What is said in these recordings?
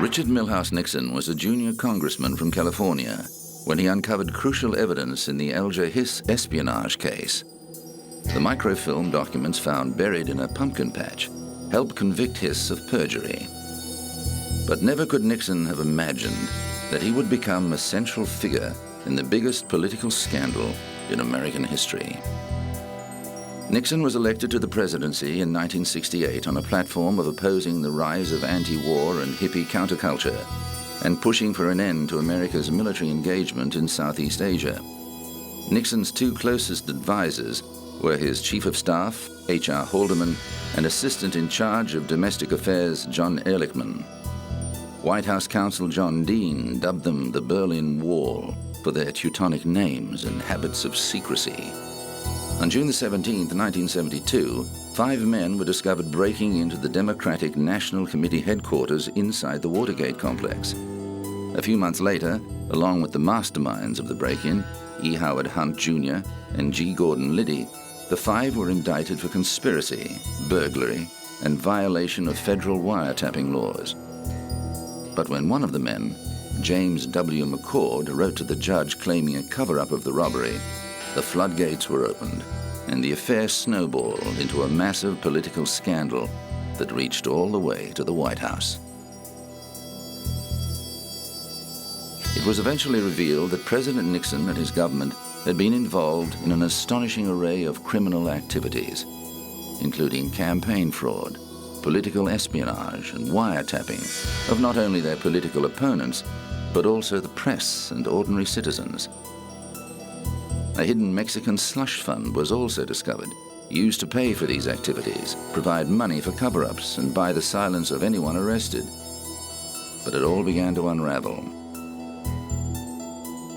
Richard Milhouse Nixon was a junior congressman from California when he uncovered crucial evidence in the Alger Hiss espionage case. The microfilm documents found buried in a pumpkin patch helped convict Hiss of perjury. But never could Nixon have imagined that he would become a central figure in the biggest political scandal in American history. Nixon was elected to the presidency in 1968 on a platform of opposing the rise of anti-war and hippie counterculture and pushing for an end to America's military engagement in Southeast Asia. Nixon's two closest advisors were his chief of staff, H.R. Haldeman, and assistant in charge of domestic affairs, John Ehrlichman. White House counsel John Dean dubbed them the Berlin Wall for their Teutonic names and habits of secrecy. On June 17, 1972, 5 men were discovered breaking into the Democratic National Committee headquarters inside the Watergate complex. A few months later, along with the masterminds of the break-in, E. Howard Hunt Jr. and G. Gordon Liddy, the 5 were indicted for conspiracy, burglary, and violation of federal wiretapping laws. But when one of the men, James W. McCord, wrote to the judge claiming a cover-up of the robbery, the floodgates were opened, and the affair snowballed into a massive political scandal that reached all the way to the White House. It was eventually revealed that President Nixon and his government had been involved in an astonishing array of criminal activities, including campaign fraud, political espionage, and wiretapping of not only their political opponents, but also the press and ordinary citizens. A hidden Mexican slush fund was also discovered, used to pay for these activities, provide money for cover-ups, and buy the silence of anyone arrested. But it all began to unravel.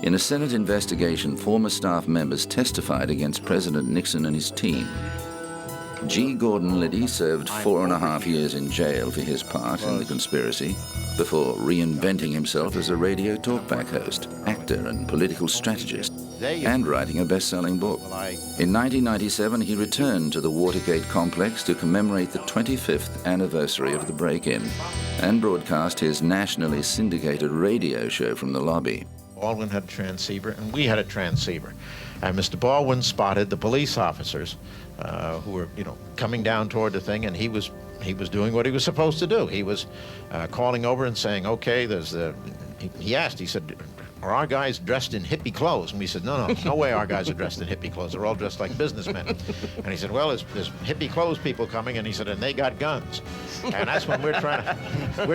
In a Senate investigation, former staff members testified against President Nixon and his team. G. Gordon Liddy served 4.5 years in jail for his part in the conspiracy before reinventing himself as a radio talkback host, actor, and political strategist, and writing a best-selling book. In 1997, he returned to the Watergate complex to commemorate the 25th anniversary of the break-in and broadcast his nationally syndicated radio show from the lobby. Baldwin had a transceiver, and we had a transceiver. And Mr. Baldwin spotted the police officers who were, coming down toward the thing, and he was doing what he was supposed to do. He was calling over and saying, okay, he asked, he said, are our guys dressed in hippie clothes? And we said, no way our guys are dressed in hippie clothes. They're all dressed like businessmen. And he said, well, there's hippie clothes people coming, and he said, and they got guns. And that's when we're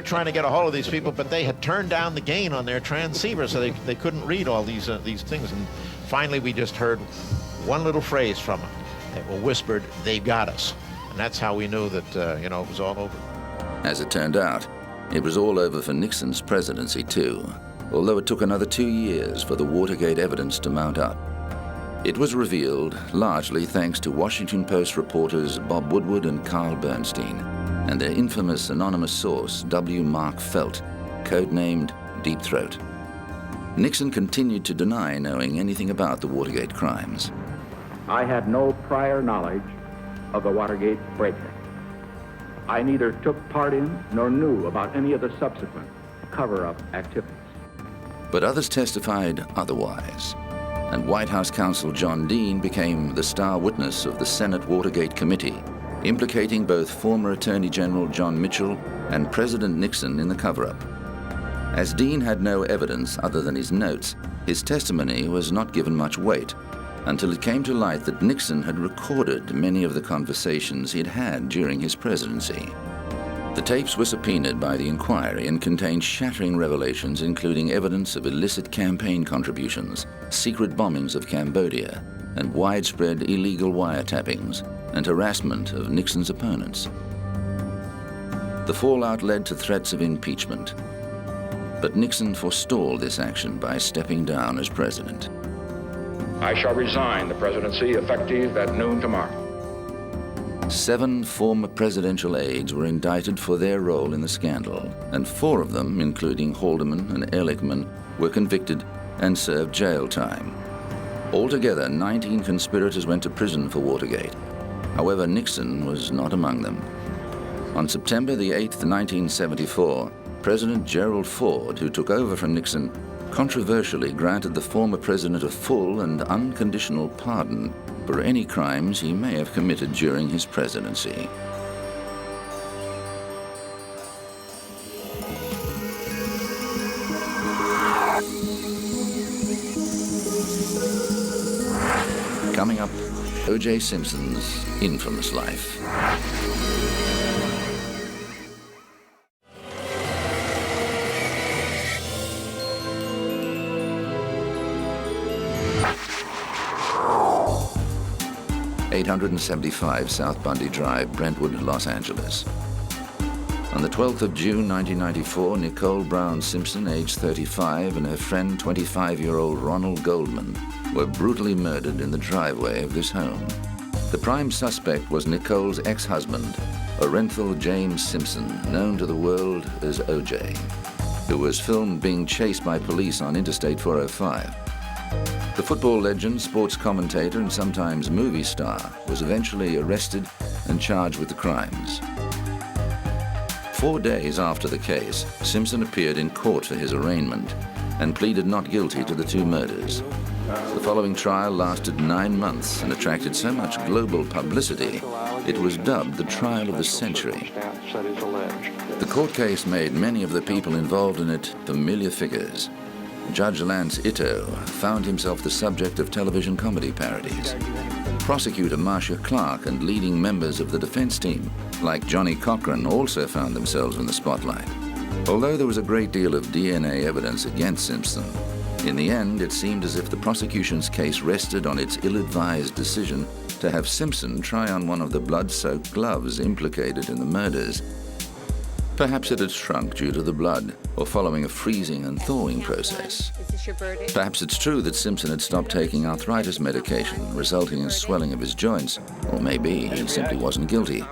trying to get a hold of these people, but they had turned down the gain on their transceiver, so they couldn't read all these things. And finally, we just heard one little phrase from them. They were whispered, they've got us. And that's how we knew that, it was all over. As it turned out, it was all over for Nixon's presidency, too, although it took another 2 years for the Watergate evidence to mount up. It was revealed largely thanks to Washington Post reporters Bob Woodward and Carl Bernstein and their infamous anonymous source, W. Mark Felt, codenamed Deep Throat. Nixon continued to deny knowing anything about the Watergate crimes. I had no prior knowledge of the Watergate break-in. I neither took part in nor knew about any of the subsequent cover-up activities. But others testified otherwise, and White House counsel John Dean became the star witness of the Senate Watergate Committee, implicating both former Attorney General John Mitchell and President Nixon in the cover-up. As Dean had no evidence other than his notes, his testimony was not given much weight until it came to light that Nixon had recorded many of the conversations he'd had during his presidency. The tapes were subpoenaed by the inquiry and contained shattering revelations, including evidence of illicit campaign contributions, secret bombings of Cambodia, and widespread illegal wiretappings and harassment of Nixon's opponents. The fallout led to threats of impeachment, but Nixon forestalled this action by stepping down as president. I shall resign the presidency effective at noon tomorrow. 7 former presidential aides were indicted for their role in the scandal, and 4 of them, including Haldeman and Ehrlichman, were convicted and served jail time. Altogether, 19 conspirators went to prison for Watergate. However, Nixon was not among them. On September the 8th, 1974, President Gerald Ford, who took over from Nixon, controversially granted the former president a full and unconditional pardon for any crimes he may have committed during his presidency. Coming up, O.J. Simpson's infamous life. (875 South Bundy Drive, Brentwood, Los Angeles. On the 12th of June 1994, Nicole Brown Simpson, age 35, and her friend 25-year-old Ronald Goldman were brutally murdered in the driveway of this home. The prime suspect was Nicole's ex-husband, Orenthal James Simpson, known to the world as O.J., who was filmed being chased by police on Interstate 405. The football legend, sports commentator, and sometimes movie star was eventually arrested and charged with the crimes. 4 days after the case, Simpson appeared in court for his arraignment and pleaded not guilty to the two murders. The following trial lasted 9 months and attracted so much global publicity, it was dubbed the trial of the century. The court case made many of the people involved in it familiar figures. Judge Lance Ito found himself the subject of television comedy parodies. Prosecutor Marcia Clark and leading members of the defense team, like Johnny Cochran, also found themselves in the spotlight. Although there was a great deal of DNA evidence against Simpson, in the end it seemed as if the prosecution's case rested on its ill-advised decision to have Simpson try on one of the blood-soaked gloves implicated in the murders. Perhaps it had shrunk due to the blood, or following a freezing and thawing process. Perhaps it's true that Simpson had stopped taking arthritis medication, resulting in swelling of his joints, or maybe he simply wasn't guilty.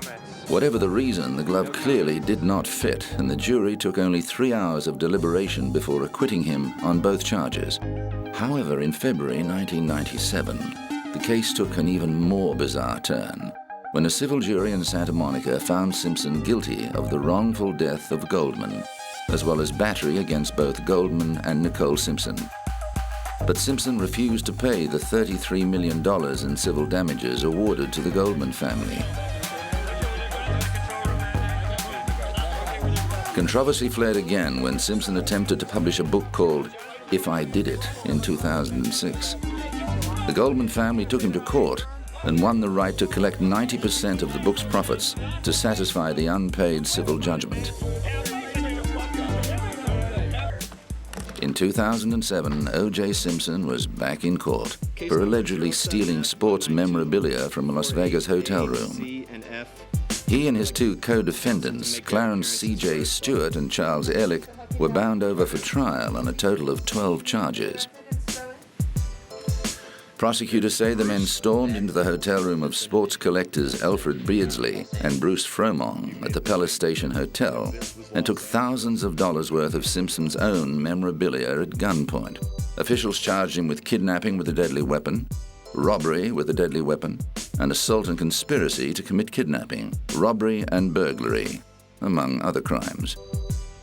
Whatever the reason, the glove clearly did not fit, and the jury took only 3 hours of deliberation before acquitting him on both charges. However, in February 1997, the case took an even more bizarre turn, when a civil jury in Santa Monica found Simpson guilty of the wrongful death of Goldman, as well as battery against both Goldman and Nicole Simpson. But Simpson refused to pay the $33 million in civil damages awarded to the Goldman family. Controversy flared again when Simpson attempted to publish a book called If I Did It in 2006. The Goldman family took him to court and won the right to collect 90% of the book's profits to satisfy the unpaid civil judgment. In 2007, O.J. Simpson was back in court for allegedly stealing sports memorabilia from a Las Vegas hotel room. He and his two co-defendants, Clarence C.J. Stewart and Charles Ehrlich, were bound over for trial on a total of 12 charges. Prosecutors say the men stormed into the hotel room of sports collectors Alfred Beardsley and Bruce Fromong at the Palace Station Hotel and took thousands of dollars worth of Simpson's own memorabilia at gunpoint. Officials charged him with kidnapping with a deadly weapon, robbery with a deadly weapon, and assault and conspiracy to commit kidnapping, robbery and burglary, among other crimes.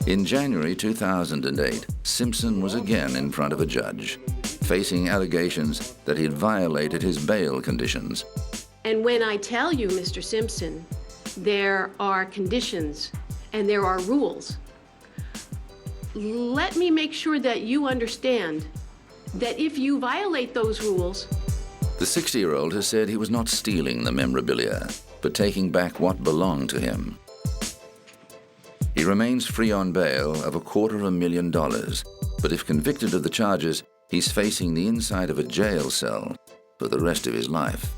In January 2008, Simpson was again in front of a judge, facing allegations that he had violated his bail conditions. And when I tell you, Mr. Simpson, there are conditions and there are rules, let me make sure that you understand that if you violate those rules... The 60-year-old has said he was not stealing the memorabilia, but taking back what belonged to him. He remains free on bail of $250,000, but if convicted of the charges, he's facing the inside of a jail cell for the rest of his life.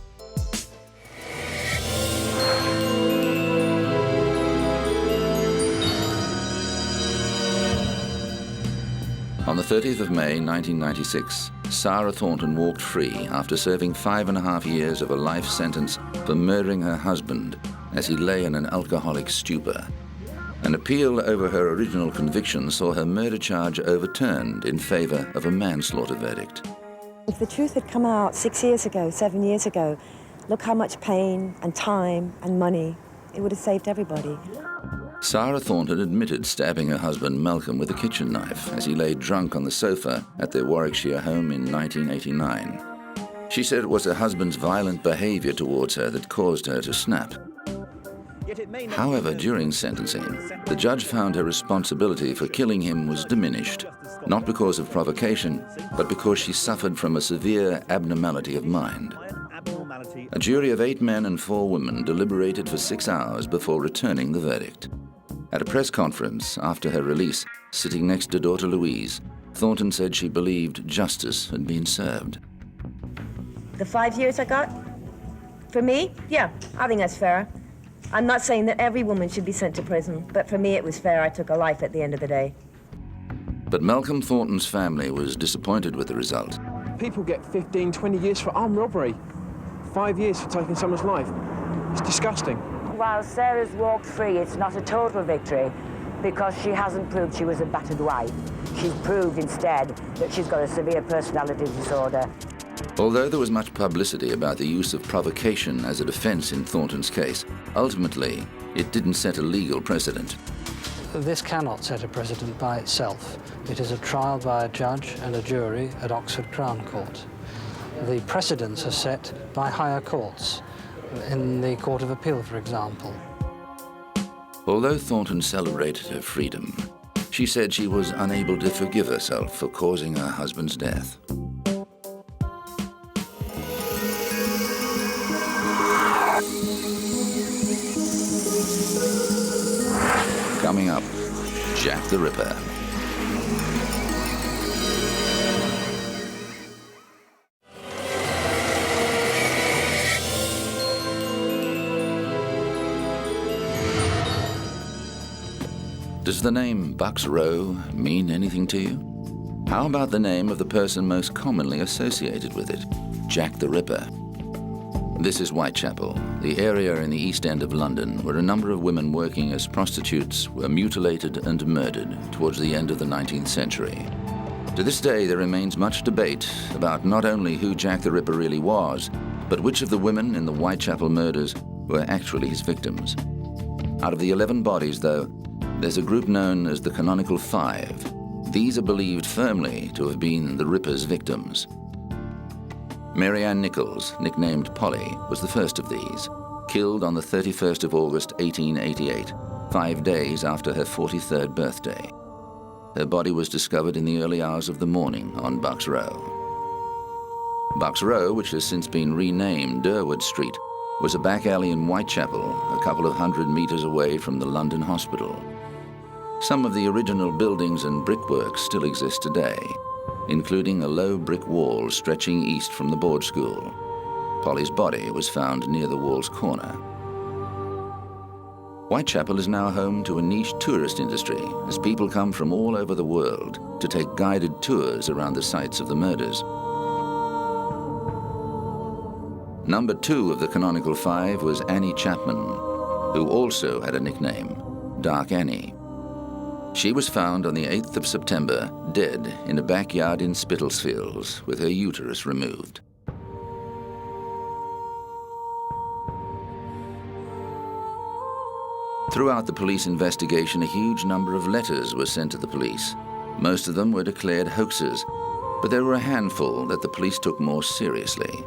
On the 30th of May, 1996, Sarah Thornton walked free after serving 5.5 years of a life sentence for murdering her husband as he lay in an alcoholic stupor. An appeal over her original conviction saw her murder charge overturned in favor of a manslaughter verdict. If the truth had come out 6 years ago, 7 years ago, look how much pain and time and money it would have saved everybody. Sarah Thornton admitted stabbing her husband Malcolm with a kitchen knife as he lay drunk on the sofa at their Warwickshire home in 1989. She said it was her husband's violent behavior towards her that caused her to snap. However, during sentencing, the judge found her responsibility for killing him was diminished, not because of provocation, but because she suffered from a severe abnormality of mind. A jury of 8 men and 4 women deliberated for 6 hours before returning the verdict. At a press conference after her release, sitting next to daughter Louise, Thornton said she believed justice had been served. The 5 years I got, for me, yeah, I think that's fair. I'm not saying that every woman should be sent to prison, but for me it was fair. I took a life at the end of the day. But Malcolm Thornton's family was disappointed with the result. People get 15, 20 years for armed robbery, 5 years for taking someone's life. It's disgusting. While Sarah's walked free, it's not a total victory because she hasn't proved she was a battered wife. She's proved instead that she's got a severe personality disorder. Although there was much publicity about the use of provocation as a defense in Thornton's case, ultimately, it didn't set a legal precedent. This cannot set a precedent by itself. It is a trial by a judge and a jury at Oxford Crown Court. The precedents are set by higher courts, in the Court of Appeal, for example. Although Thornton celebrated her freedom, she said she was unable to forgive herself for causing her husband's death. Coming up, Jack the Ripper. Does the name Bucks Row mean anything to you? How about the name of the person most commonly associated with it, Jack the Ripper? This is Whitechapel, the area in the East End of London where a number of women working as prostitutes were mutilated and murdered towards the end of the 19th century. To this day, there remains much debate about not only who Jack the Ripper really was, but which of the women in the Whitechapel murders were actually his victims. Out of the 11 bodies, though, there's a group known as the Canonical Five. These are believed firmly to have been the Ripper's victims. Mary Ann Nichols, nicknamed Polly, was the first of these, killed on the 31st of August 1888, 5 days after her 43rd birthday. Her body was discovered in the early hours of the morning on Bucks Row. Bucks Row, which has since been renamed Durward Street, was a back alley in Whitechapel, a couple of 100 meters away from the London Hospital. Some of the original buildings and brickwork still exist today, including a low brick wall stretching east from the board school. Polly's body was found near the wall's corner. Whitechapel is now home to a niche tourist industry as people come from all over the world to take guided tours around the sites of the murders. Number 2 of the Canonical Five was Annie Chapman, who also had a nickname, Dark Annie. She was found on the 8th of September, dead in a backyard in Spitalsfields, with her uterus removed. Throughout the police investigation, a huge number of letters were sent to the police. Most of them were declared hoaxes, but there were a handful that the police took more seriously.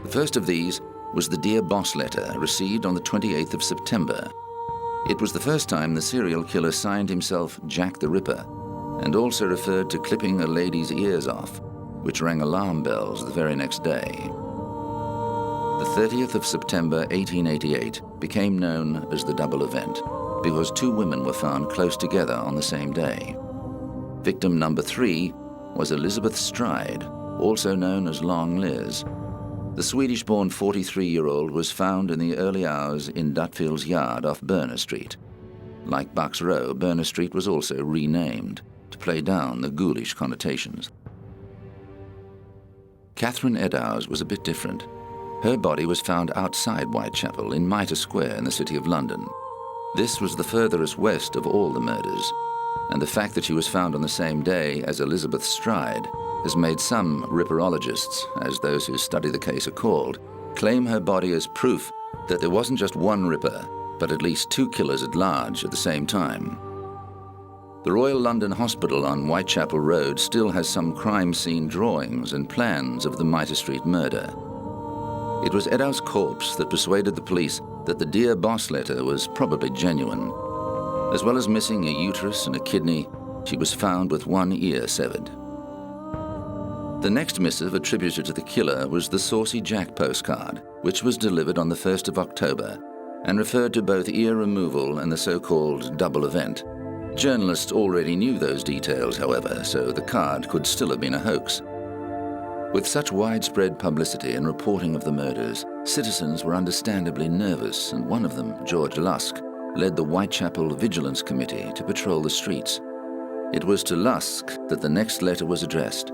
The first of these was the Dear Boss letter received on the 28th of September. It was the first time the serial killer signed himself Jack the Ripper, and also referred to clipping a lady's ears off, which rang alarm bells the very next day. The 30th of September 1888 became known as the double event because 2 women were found close together on the same day. Victim number 3 was Elizabeth Stride, also known as Long Liz. The Swedish-born 43-year-old was found in the early hours in Dutfield's yard off Berner Street. Like Bucks Row, Berner Street was also renamed to play down the ghoulish connotations. Catherine Eddowes was a bit different. Her body was found outside Whitechapel in Mitre Square in the City of London. This was the furthest west of all the murders, and the fact that she was found on the same day as Elizabeth Stride has made some ripperologists, as those who study the case are called, claim her body as proof that there wasn't just one Ripper, but at least 2 killers at large at the same time. The Royal London Hospital on Whitechapel Road still has some crime scene drawings and plans of the Mitre Street murder. It was Eddowes' corpse that persuaded the police that the Dear Boss letter was probably genuine. As well as missing a uterus and a kidney, she was found with one ear severed. The next missive attributed to the killer was the Saucy Jack postcard, which was delivered on the 1st of October and referred to both ear removal and the so-called double event. Journalists already knew those details, however, so the card could still have been a hoax. With such widespread publicity and reporting of the murders, citizens were understandably nervous, and one of them, George Lusk, led the Whitechapel Vigilance Committee to patrol the streets. It was to Lusk that the next letter was addressed.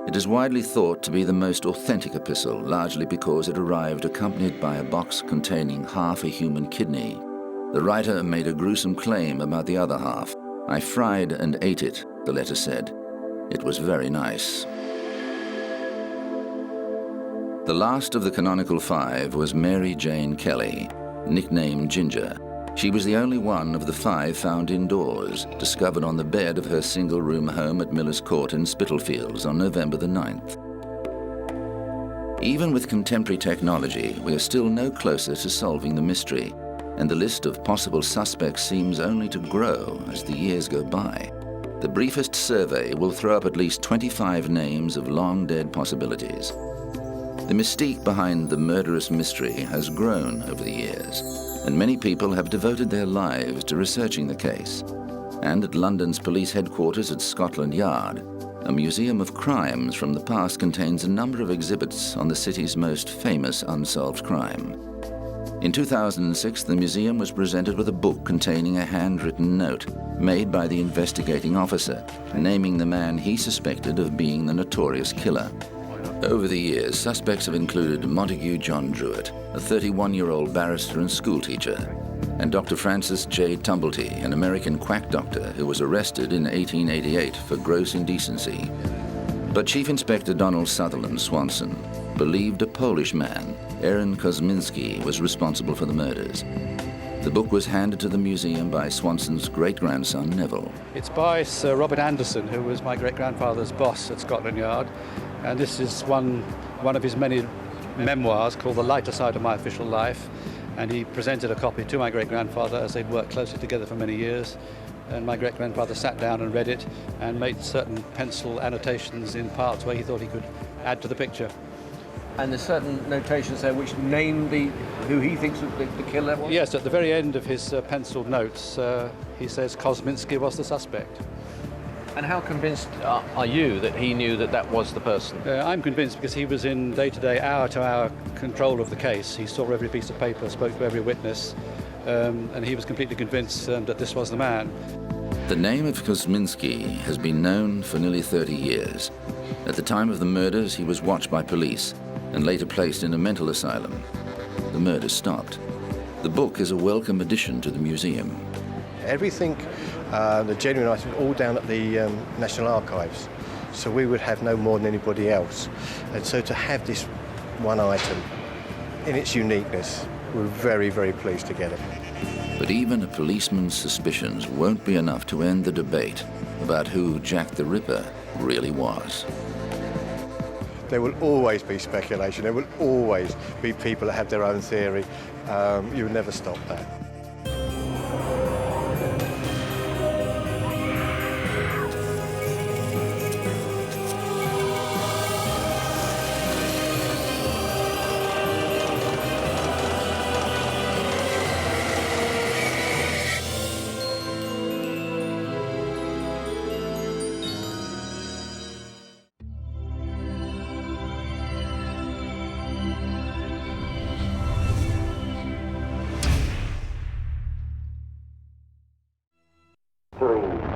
It is widely thought to be the most authentic epistle, largely because it arrived accompanied by a box containing half a human kidney. The writer made a gruesome claim about the other half. "I fried and ate it," the letter said. It was very nice. The last of the canonical 5 was Mary Jane Kelly, nicknamed Ginger. She was the only one of the 5 found indoors, discovered on the bed of her single-room home at Miller's Court in Spitalfields on November the 9th. Even with contemporary technology, we are still no closer to solving the mystery, and the list of possible suspects seems only to grow as the years go by. The briefest survey will throw up at least 25 names of long-dead possibilities. The mystique behind the murderous mystery has grown over the years, and many people have devoted their lives to researching the case. And at London's police headquarters at Scotland Yard, a museum of crimes from the past contains a number of exhibits on the city's most famous unsolved crime. In 2006, the museum was presented with a book containing a handwritten note made by the investigating officer, naming the man he suspected of being the notorious killer. Over the years, suspects have included Montague John Druitt, a 31-year-old barrister and schoolteacher, and Dr. Francis J. Tumblety, an American quack doctor who was arrested in 1888 for gross indecency. But Chief Inspector Donald Sutherland Swanson believed a Polish man, Aaron Kosminski, was responsible for the murders. The book was handed to the museum by Swanson's great-grandson, Neville. It's by Sir Robert Anderson, who was my great-grandfather's boss at Scotland Yard. And this is one of his many memoirs called The Lighter Side of My Official Life. And he presented a copy to my great-grandfather as they'd worked closely together for many years. And my great-grandfather sat down and read it and made certain pencil annotations in parts where he thought he could add to the picture. And there's certain notations there which name who he thinks the killer was? Yes, at the very end of his penciled notes, he says Kosminski was the suspect. And how convinced are you that he knew that was the person? I'm convinced because he was in day-to-day, hour-to-hour control of the case. He saw every piece of paper, spoke to every witness, and he was completely convinced that this was the man. The name of Kosminski has been known for nearly 30 years. At the time of the murders, he was watched by police and later placed in a mental asylum. The murders stopped. The book is a welcome addition to the museum. Everything, the genuine items, all down at the National Archives. So we would have no more than anybody else. And so to have this one item in its uniqueness, we're very, very pleased to get it. But even a policeman's suspicions won't be enough to end the debate about who Jack the Ripper really was. There will always be speculation. There will always be people that have their own theory. You will never stop that. Three.